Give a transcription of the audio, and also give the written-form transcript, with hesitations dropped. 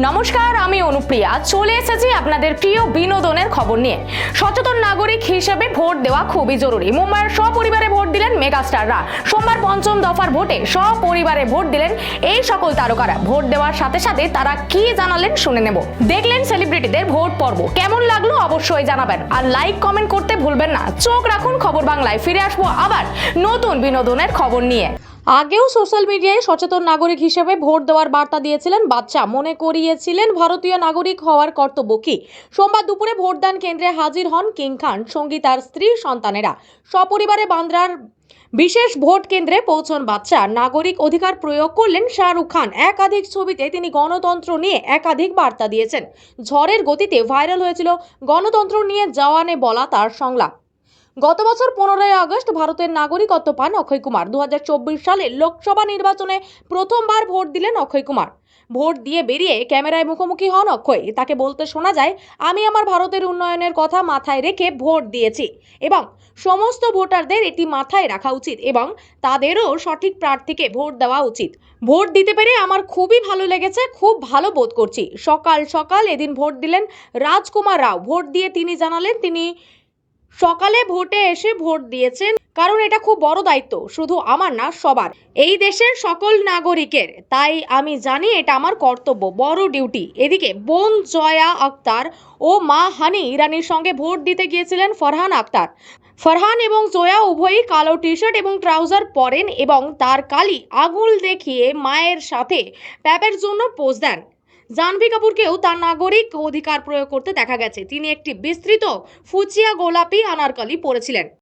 নমস্কার, আমি অনুপ্রিয়া চলে এসেছি আপনাদের প্রিয় বিনোদনের খবর নিয়ে। সচেতন নাগরিক হিসেবে ভোট দেওয়া খুবই জরুরি। মুম্বাইয়ের সপরিবারে ভোট দিলেন মেগাস্টাররা। সোমবার পঞ্চম দফার ভোটে সপরিবারে ভোট দিলেন এই সকল তারকারা। ভোট দেওয়ার সাথে সাথে তারা কি জানালেন শুনে নেব। দেখলেন সেলিব্রিটিদের ভোট পর্ব, কেমন লাগলো অবশ্যই জানাবেন, আর লাইক কমেন্ট করতে ভুলবেন না। চোখ রাখুন খবর বাংলায়। ফিরে আসবো আবার নতুন বিনোদনের খবর নিয়ে। আগেও সোশ্যাল মিডিয়ায় সচেতন নাগরিক হিসেবে ভোট দেওয়ার বার্তা দিয়েছিলেন বাচ্চা। মনে করিয়েছিলেন ভারতীয় নাগরিক হওয়ার কর্তব্য কি। সোমবার দুপুরে ভোটদান কেন্দ্রে হাজির হন কিং খান, সঙ্গী তার স্ত্রী, সন্তানেরা। সপরিবারে বান্দ্রার বিশেষ ভোট কেন্দ্রে পৌঁছন বাচ্চা। নাগরিক অধিকার প্রয়োগ করলেন শাহরুখ খান। একাধিক ছবিতে তিনি গণতন্ত্র নিয়ে একাধিক বার্তা দিয়েছেন। ঝড়ের গতিতে ভাইরাল হয়েছিল গণতন্ত্র নিয়ে জওয়ানে বলা তার সংলাপ। গত বছর 15ই আগস্ট ভারতের নাগরিকত্ব পান অক্ষয় কুমার। 2024 সালে লোকসভা নির্বাচনে প্রথমবার ভোট দিলেন অক্ষয় কুমার। ভোট দিয়ে বেরিয়ে ক্যামেরায় মুখোমুখি হন অক্ষয়। তাকে বলতে শোনা যায়, আমি আমার ভারতের উন্নয়নের কথা মাথায় রেখে ভোট দিয়েছি এবং সমস্ত ভোটারদের এটি মাথায় রাখা উচিত এবং তাদেরও সঠিক প্রার্থীকে ভোট দেওয়া উচিত। ভোট দিতে পেরে আমার খুবই ভালো লেগেছে, খুব ভালো বোধ করছি। সকাল সকাল এদিন ভোট দিলেন রাজকুমার রাও। ভোট দিয়ে তিনি জানালেন তিনি সকালে ভোটে এসে ভোট দিয়েছেন, কারণ এটা খুব বড় দায়িত্ব, শুধু আমার না, সবার, এই দেশের সকল নাগরিকের। তাই আমি জানি এটা আমার কর্তব্য, বড় ডিউটি। এদিকে বোন জয়া আক্তার ও মা হানি ইরানির সঙ্গে ভোট দিতে গিয়েছিলেন ফরহান আক্তার। ফরহান এবং জয়া উভয়ই কালো টি শার্ট এবং ট্রাউজার পরেন এবং তার কালি আঙুল দেখিয়ে মায়ের সাথে প্যাপের জন্য পোজ দেন। জাহ্নবী কাপুরকেও তার নাগরিক অধিকার প্রয়োগ করতে দেখা গেছে। তিনি একটি বিস্তৃত ফুচিয়া গোলাপি আনারকলি পরেছিলেন।